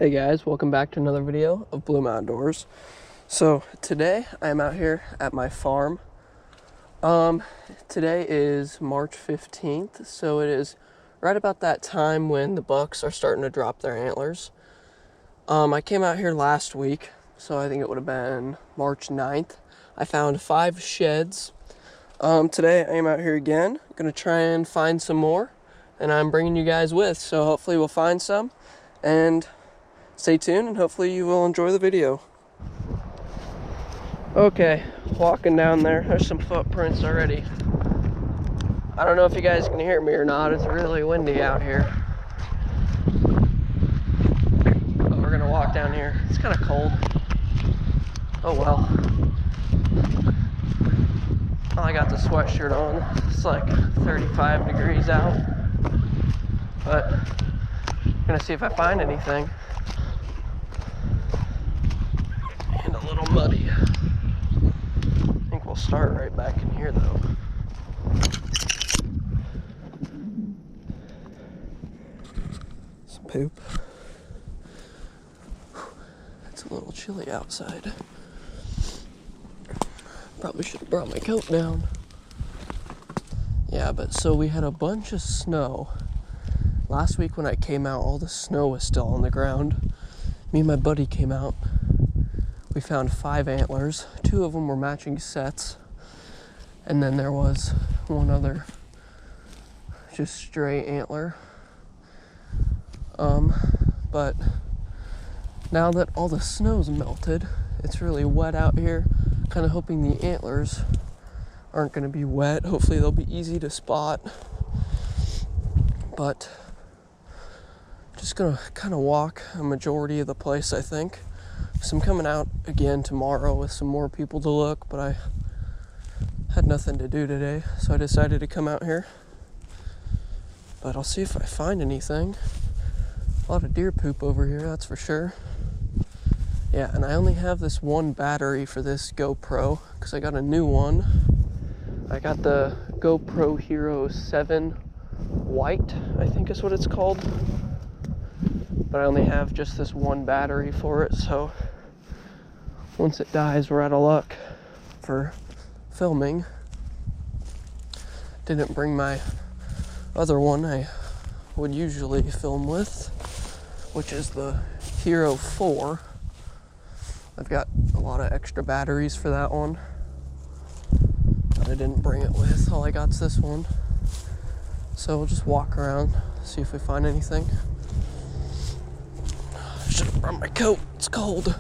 Hey guys, welcome back to another video of Bloom Outdoors. So today I'm out here at my farm. Today is March 15th, so it is right about that time when the bucks are starting to drop their antlers. I came out here last week, so I think it would have been March 9th. I found 5 sheds. Today I am out here again, gonna try and find some more, and I'm bringing you guys with, so hopefully we'll find some, and stay tuned and hopefully you will enjoy the video. Okay, walking down there, there's some footprints already. I don't know if you guys can hear me or not, it's really windy out here. But we're gonna walk down here. It's kind of cold. Oh well. I got the sweatshirt on. It's like 35 degrees out. But I'm gonna see if I find anything. And a little muddy. I think we'll start right back in here though. Some poop. It's a little chilly outside. Probably should have brought my coat down. Yeah, but so we had a bunch of snow. Last week when I came out, all the snow was still on the ground. Me and my buddy came out. We found 5 antlers. 2 of them were matching sets. And then there was one other just stray antler. But now that all the snow's melted, it's really wet out here. Kind of hoping the antlers aren't going to be wet. Hopefully they'll be easy to spot. But just going to kind of walk a majority of the place, I think. So I'm coming out again tomorrow with some more people to look, but I had nothing to do today, so I decided to come out here. But I'll see if I find anything. A lot of deer poop over here, that's for sure. Yeah, and I only have this one battery for this GoPro, because I got a new one. I got the GoPro Hero 7 White, I think is what it's called. But I only have just this one battery for it, so once it dies, we're out of luck for filming. Didn't bring my other one I would usually film with, which is the Hero 4. I've got a lot of extra batteries for that one, but I didn't bring it with. All I got's this one. So we'll just walk around, see if we find anything. Should have brought my coat, it's cold.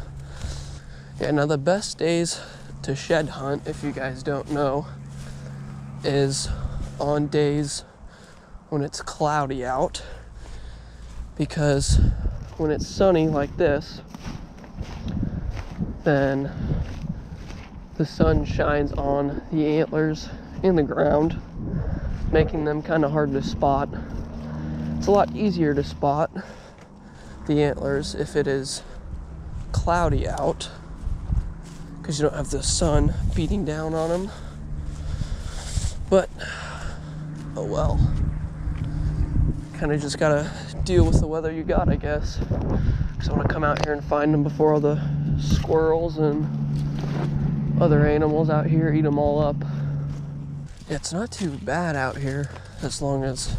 Yeah, now the best days to shed hunt, if you guys don't know, is on days when it's cloudy out. Because when it's sunny like this, then the sun shines on the antlers in the ground, making them kind of hard to spot. It's a lot easier to spot the antlers if it is cloudy out, because you don't have the sun beating down on them. But oh well, kind of just gotta deal with the weather you got, I guess. Because I want to come out here and find them before all the squirrels and other animals out here eat them all up. Yeah, it's not too bad out here as long as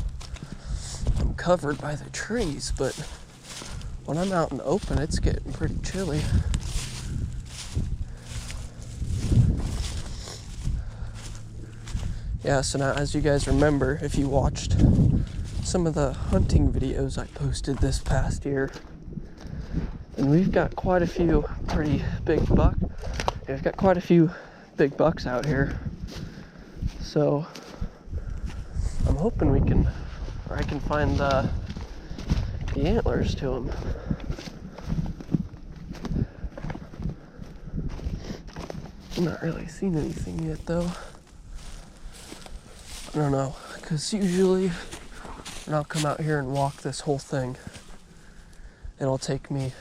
I'm covered by the trees, but when I'm out in the open, it's getting pretty chilly. Yeah, so now as you guys remember, if you watched some of the hunting videos I posted this past year, and we've got quite a few pretty big bucks. Yeah, we've got quite a few big bucks out here. So I'm hoping I can find the antlers to them. I'm not really seeing anything yet though. I don't know, because usually when I'll come out here and walk this whole thing, it'll take me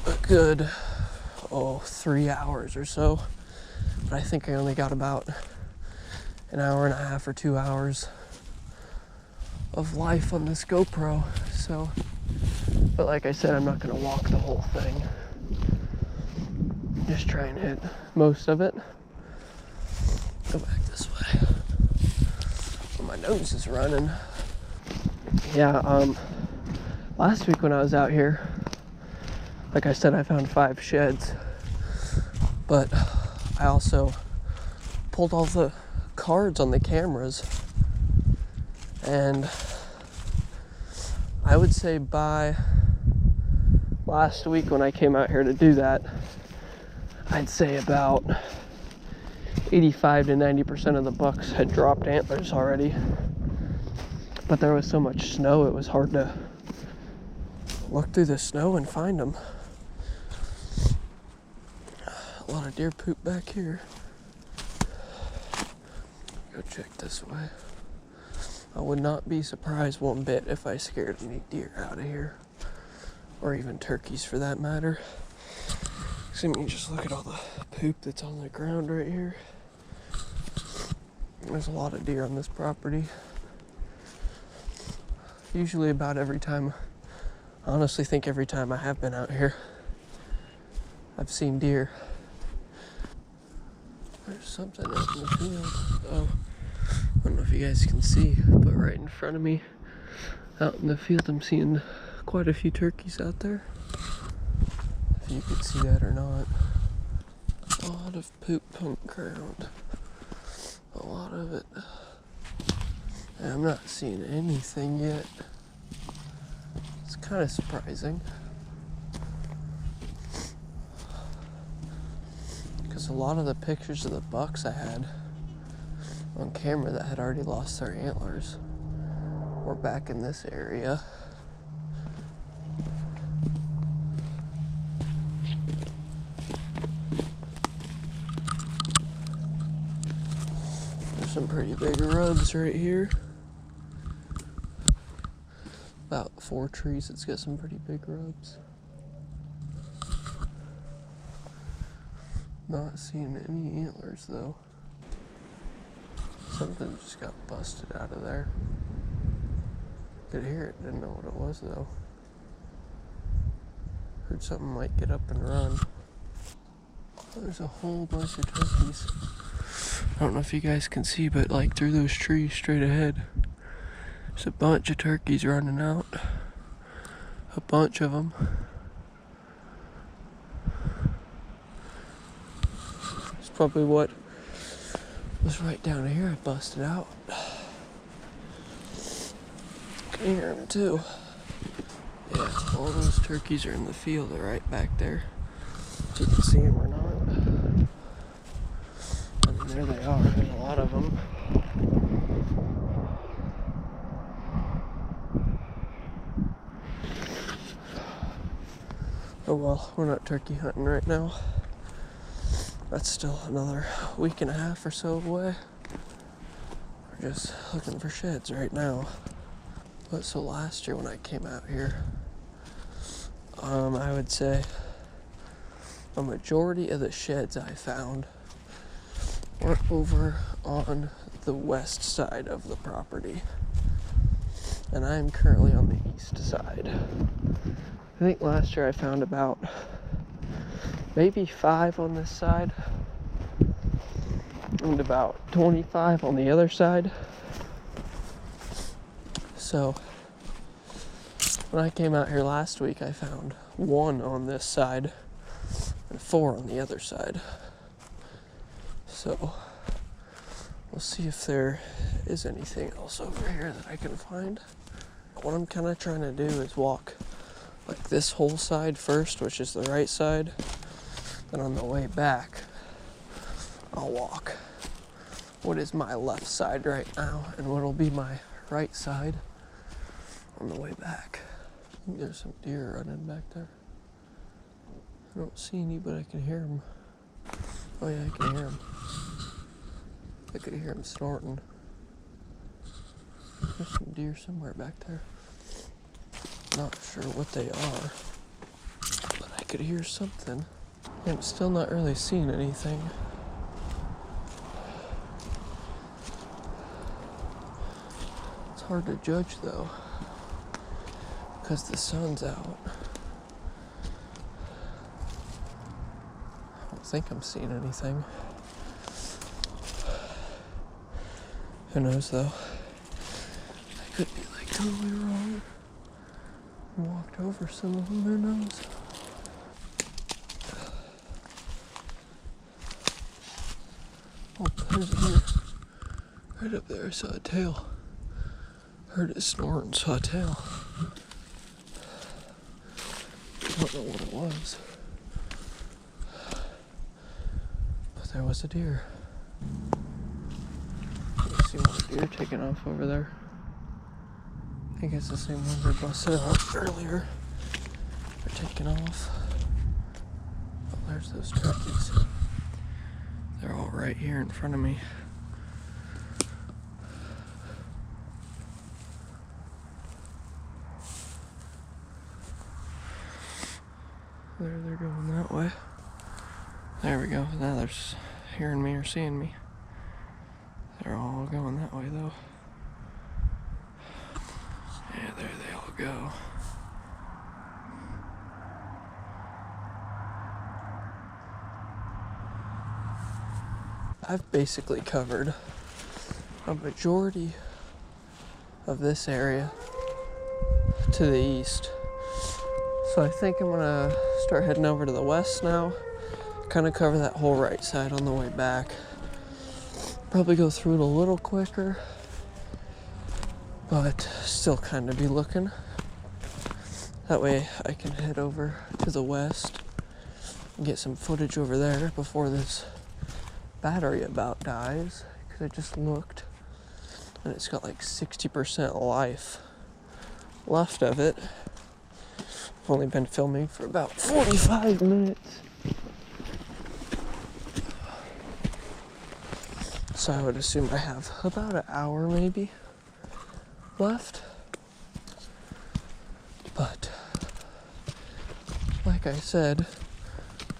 a good 3 hours or so, but I think I only got about an hour and a half or 2 hours of life on this GoPro, so But like I said, I'm not gonna walk the whole thing. Just try and hit most of it. Go back this way. Oh, my nose is running. Yeah, last week when I was out here, like I said, I found 5 sheds. But I also pulled all the cards on the cameras. And I would say by last week when I came out here to do that, I'd say about 85 to 90% of the bucks had dropped antlers already. But there was so much snow, it was hard to look through the snow and find them. A lot of deer poop back here. Go check this way. I would not be surprised one bit if I scared any deer out of here. Or even turkeys for that matter. I mean, just look at all the poop that's on the ground right here. There's a lot of deer on this property. Usually about every time, I honestly think every time I have been out here, I've seen deer. There's something out in the field. Oh, I don't know if you guys can see, but right in front of me, out in the field, I'm seeing quite a few turkeys out there. If you could see that or not. A lot of poop on the ground. A lot of it. And I'm not seeing anything yet. It's kind of surprising. Because a lot of the pictures of the bucks I had on camera that had already lost their antlers were back in this area. There's some pretty big rubs right here. About 4 trees, it's got some pretty big rubs. Not seeing any antlers though. Something just got busted out of there. Could hear it, didn't know what it was though. Heard something might get up and run. There's a whole bunch of turkeys. I don't know if you guys can see, but like through those trees straight ahead, there's a bunch of turkeys running out. A bunch of them. It's probably what was right down here. I busted out. Can hear them too. Yeah, all those turkeys are in the field. They're right back there. If you can see them or not. And there they are. There's a lot of them. Oh well, we're not turkey hunting right now. That's still another week and a half or so away. We're just looking for sheds right now. But so last year when I came out here, I would say a majority of the sheds I found were over on the west side of the property. And I am currently on the east side. I think last year I found about maybe 5 on this side and about 25 on the other side. So when I came out here last week, I found 1 on this side and 4 on the other side. So we'll see if there is anything else over here that I can find. What I'm kind of trying to do is walk like this whole side first, which is the right side. Then on the way back, I'll walk what is my left side right now and what'll be my right side on the way back. I think there's some deer running back there. I don't see any, but I can hear them. Oh yeah, I can hear them. I could hear them snorting. There's some deer somewhere back there. Not sure what they are, but I could hear something. I'm still not really seeing anything. It's hard to judge though, because the sun's out. I don't think I'm seeing anything. Who knows though? I could be like totally wrong. I walked over some of them, who knows? Oh, there's a deer. Right up there, I saw a tail. Heard it snort and saw a tail. I don't know what it was. But there was a deer. I see one deer taking off over there. I think it's the same ones I busted out earlier. They're taking off. Oh, there's those turkeys. They're all right here in front of me. There, they're going that way. There we go. Now they're hearing me or seeing me. They're all going that way though. Yeah, there they all go. I've basically covered a majority of this area to the east. So I think I'm gonna start heading over to the west now. Kind of cover that whole right side on the way back. Probably go through it a little quicker, but still kind of be looking. That way I can head over to the west and get some footage over there before this battery about dies, because I just looked and it's got like 60% life left of it. I've only been filming for about 45 minutes. So I would assume I have about an hour maybe left. But like I said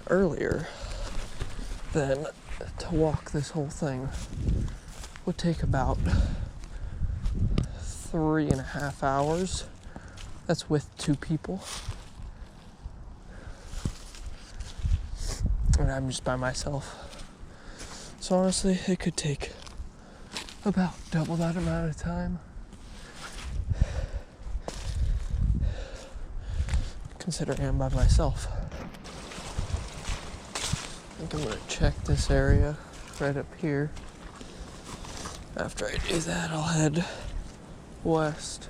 earlier, then to walk this whole thing would take about 3.5 hours. That's with 2 people. And I'm just by myself. So honestly, it could take about double that amount of time. Considering I'm by myself. I think I'm gonna check this area right up here. After I do that, I'll head west.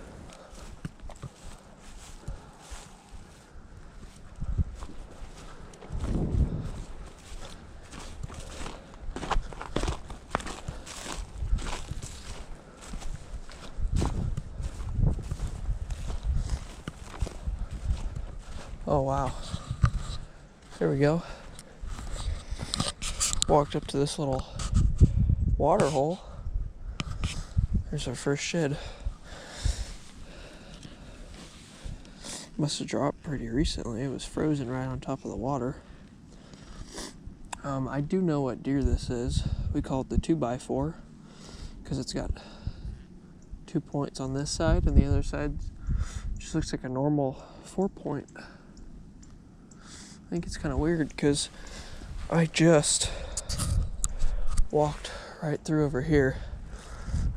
Oh wow, there we go. Walked up to this little water hole. There's our first shed. Must have dropped pretty recently. It was frozen right on top of the water. I do know what deer this is. We call it the 2x4 because it's got 2 points on this side, and the other side just looks like a normal 4-point. I think it's kind of weird because I just walked right through over here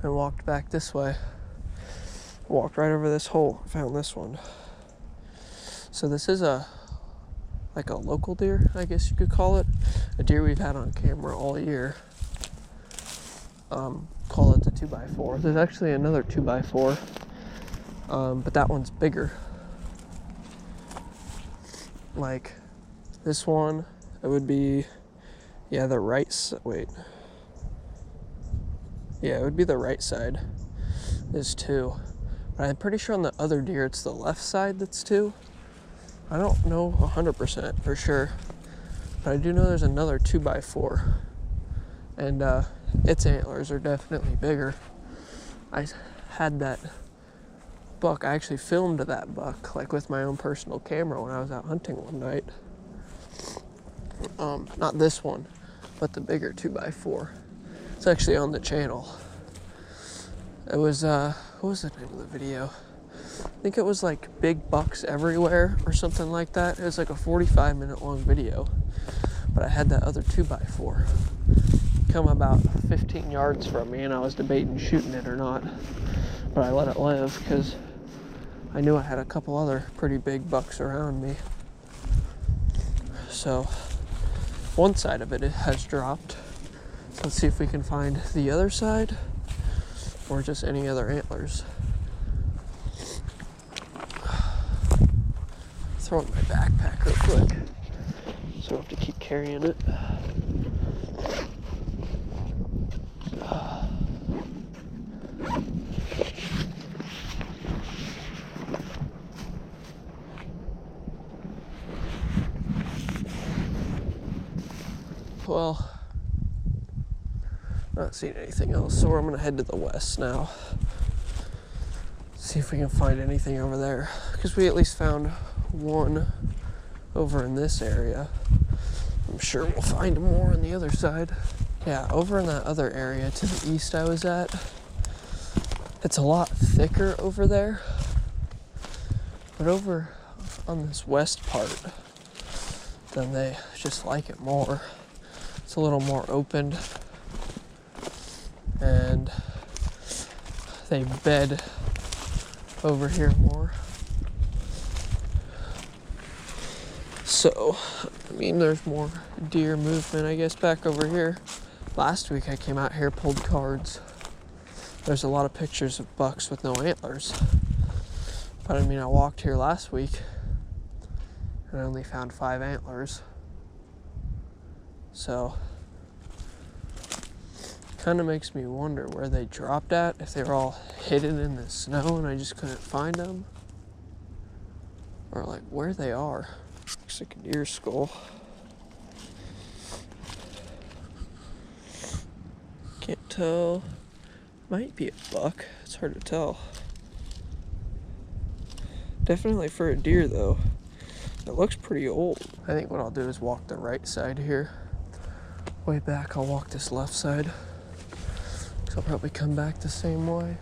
and walked back this way. Walked right over this hole, found this one. So this is like a local deer, I guess you could call it. A deer we've had on camera all year. Call it the 2x4. There's actually another 2x4, but that one's bigger. Like this one, it would be, yeah, the right side. Wait. Yeah, it would be the right side is 2. But I'm pretty sure on the other deer, it's the left side that's 2. I don't know 100% for sure, but I do know there's another 2x4, and its antlers are definitely bigger. I had that buck. I actually filmed that buck like with my own personal camera when I was out hunting one night. Not this one, but the bigger 2x4. It's actually on the channel. It was what was the name of the video? I think it was like big bucks everywhere or something like that. It was like a 45-minute long video. But I had that other 2x4 come about 15 yards from me, and I was debating shooting it or not. But I let it live because I knew I had a couple other pretty big bucks around me. So one side of it has dropped. Let's see if we can find the other side or just any other antlers. Throw it in my backpack real quick so I don't have to keep carrying it. Well, not seeing anything else, so I'm gonna head to the west now. See if we can find anything over there, because we at least found one over in this area. I'm sure we'll find more on the other side. Yeah, over in that other area to the east I was at, it's a lot thicker over there. But over on this west part, then they just like it more. It's a little more open, and they bed over here more. So, I mean, there's more deer movement, I guess, back over here. Last week I came out here, pulled cards. There's a lot of pictures of bucks with no antlers. But I mean, I walked here last week and I only found 5 antlers. So, kind of makes me wonder where they dropped at, if they were all hidden in the snow and I just couldn't find them, or like where they are. Looks like a deer skull. Can't tell. Might be a buck. It's hard to tell. Definitely for a deer though. It looks pretty old. I think what I'll do is walk the right side here. Way back, I'll walk this left side. So I'll probably come back the same way.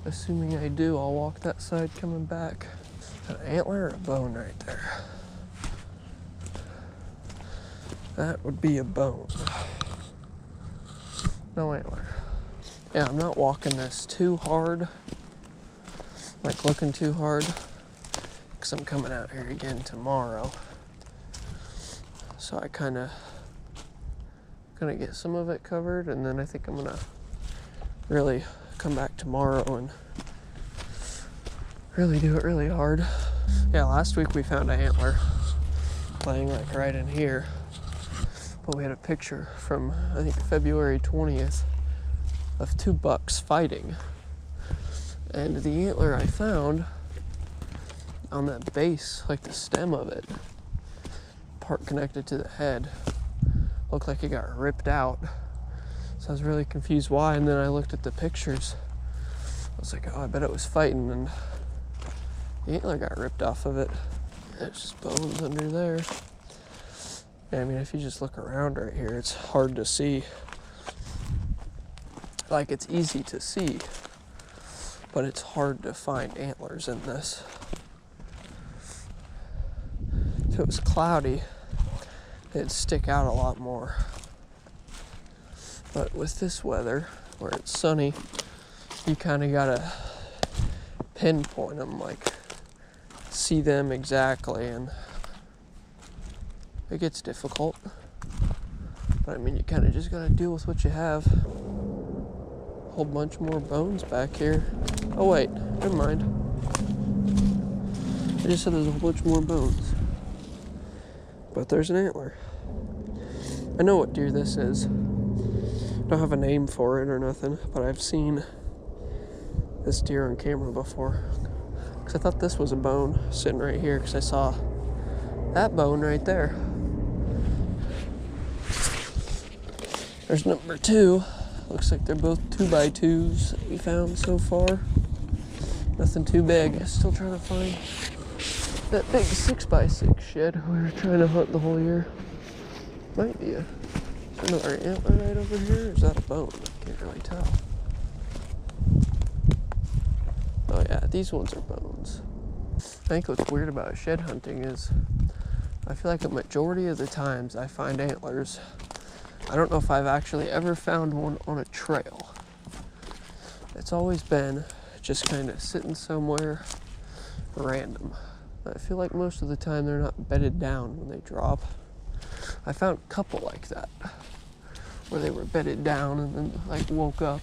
Assuming I do, I'll walk that side coming back. An antler or a bone right there? That would be a bone. No antler. Yeah, I'm not walking this too hard. Like looking too hard. Because I'm coming out here again tomorrow. So I kind of gonna get some of it covered, and then I think I'm gonna really come back tomorrow and really do it really hard. Yeah, last week we found an antler laying like right in here, but we had a picture from I think February 20th of 2 bucks fighting, and the antler I found on that base, like the stem of it, part connected to the head, looked like it got ripped out. So I was really confused why, and then I looked at the pictures. I was like, oh, I bet it was fighting, and the antler got ripped off of it. There's just bones under there. Yeah, I mean, if you just look around right here, it's hard to see. Like, it's easy to see, but it's hard to find antlers in this. If it was cloudy, it'd stick out a lot more. But with this weather, where it's sunny, you kind of gotta pinpoint them, like see them exactly, and it gets difficult. But I mean, you kind of just gotta deal with what you have. A whole bunch more bones back here. Oh wait, never mind. I just said there's a whole bunch more bones. But there's an antler. I know what deer this is. Don't have a name for it or nothing, but I've seen this deer on camera before. Because I thought this was a bone sitting right here, because I saw that bone right there. There's number 2. Looks like they're both 2x2s that we found so far. Nothing too big. Still trying to find that big 6x6 shed we were trying to hunt the whole year. Might be a... Is there another antler right over here? Or is that a bone? I can't really tell. Oh yeah, these ones are bones. I think what's weird about shed hunting is I feel like a majority of the times I find antlers. I don't know if I've actually ever found one on a trail. It's always been just kind of sitting somewhere random. I feel like most of the time they're not bedded down when they drop. I found a couple like that, where they were bedded down and then like woke up.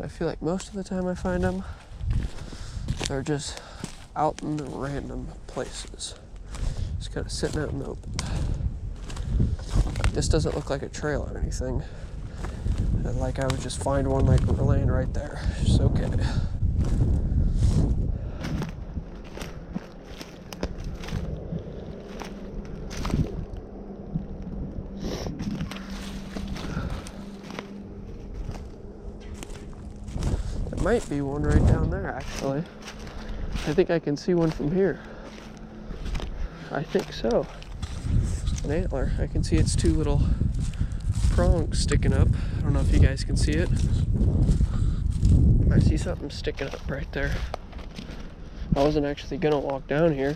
I feel like most of the time I find them, they're just out in the random places. Just kind of sitting out in the open. This doesn't look like a trail or anything. And like I would just find one like laying right there. It's okay. There might be one right down there actually. I think I can see one from here. I think so. An antler. I can see its two little prongs sticking up. I don't know if you guys can see it. I see something sticking up right there. I wasn't actually gonna walk down here.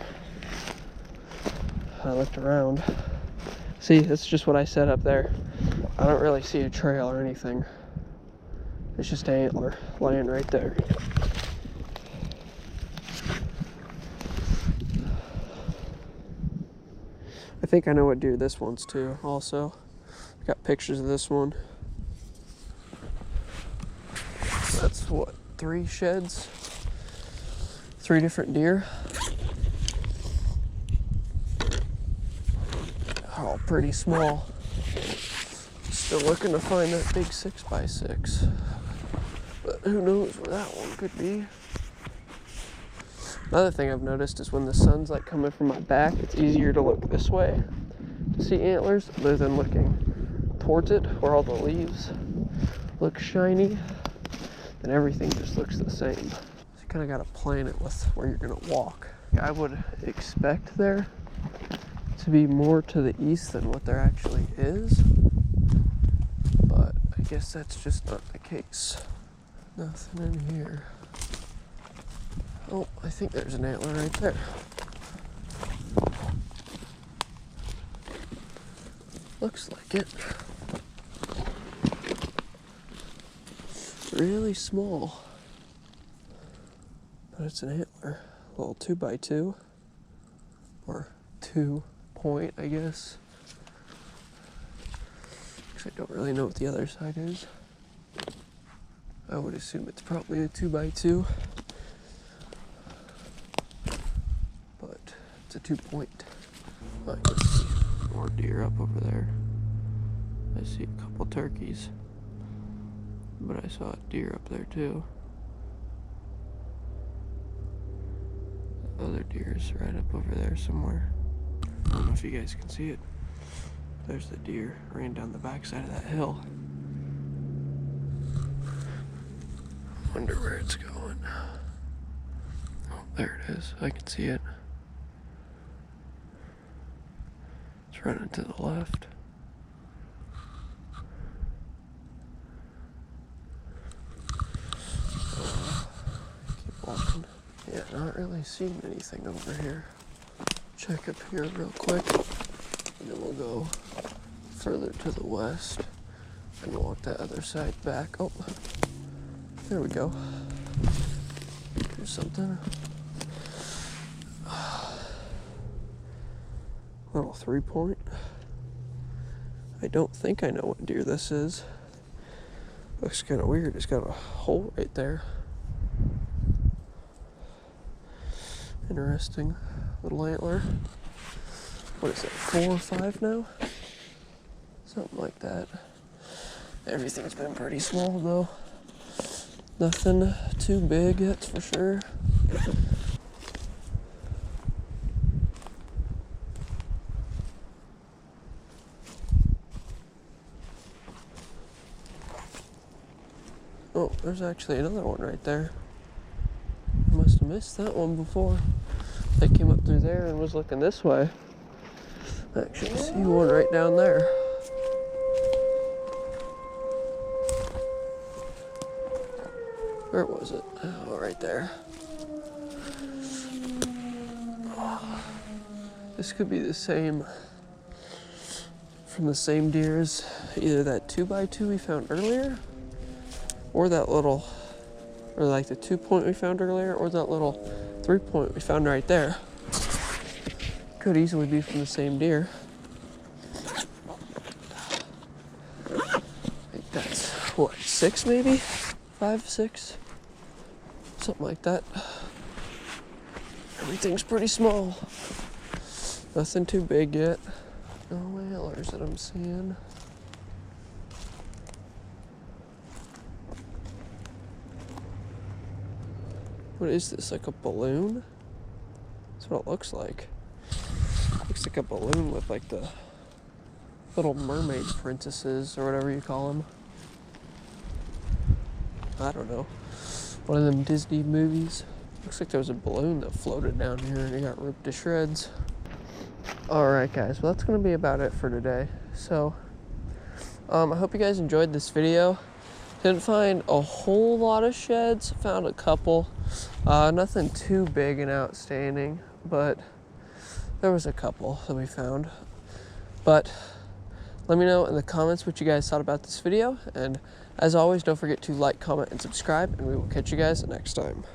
I looked around. See, that's just what I said up there. I don't really see a trail or anything. It's just an antler laying right there. I think I know what deer this one's too, also. Got pictures of this one. That's what, 3 sheds? 3 different deer. Oh, pretty small. Still looking to find that big 6x6. But who knows where that one could be. Another thing I've noticed is when the sun's like coming from my back, it's easier to look this way to see antlers other than looking towards it where all the leaves look shiny and everything just looks the same. So you kind of got to plan it with where you're going to walk. I would expect there to be more to the east than what there actually is, but I guess that's just not the case. Nothing in here. Oh, I think there's an antler right there. Looks like it. Really small. But it's an antler. A little 2x2. Or 2 point, I guess. Actually, I don't really know what the other side is. I would assume it's probably a 2x2. It's a 2 point. I can see more deer up over there. I see a couple turkeys, but I saw a deer up there too. The other deer is right up over there somewhere. I don't know if you guys can see it. There's the deer ran down the backside of that hill. Wonder where it's going. Oh, there it is. I can see it. Running to the left. Keep walking. Yeah, not really seeing anything over here. Check up here real quick, and then we'll go further to the west and walk that other side back. Oh, there we go. Here's something. Little 3 point. I don't think I know what deer this is. Looks kind of weird. It's got a hole right there. Interesting little antler. What is it, 4 or 5 now? Something like that. Everything's been pretty small though. Nothing too big, that's for sure. Oh, there's actually another one right there. I must have missed that one before. I came up through there and was looking this way. I actually see one right down there. Where was it? Oh, right there. Oh, this could be the same, from the same deer as either that 2x2 we found earlier, or that little, or like the 2-point we found earlier, or that little 3-point we found right there. Could easily be from the same deer. I think that's, what, 6 maybe? 5, 6? Something like that. Everything's pretty small. Nothing too big yet. No antlers that I'm seeing. What is this, like a balloon? That's what it looks like. Looks like a balloon with like the little mermaid princesses or whatever you call them. I don't know. One of them Disney movies. Looks like there was a balloon that floated down here and it got ripped to shreds. Alright guys, well that's going to be about it for today. So, I hope you guys enjoyed this video. Didn't find a whole lot of sheds, found a couple. Nothing too big and outstanding, but there was a couple that we found. But let me know in the comments what you guys thought about this video, and as always, don't forget to like, comment, and subscribe, and we will catch you guys next time.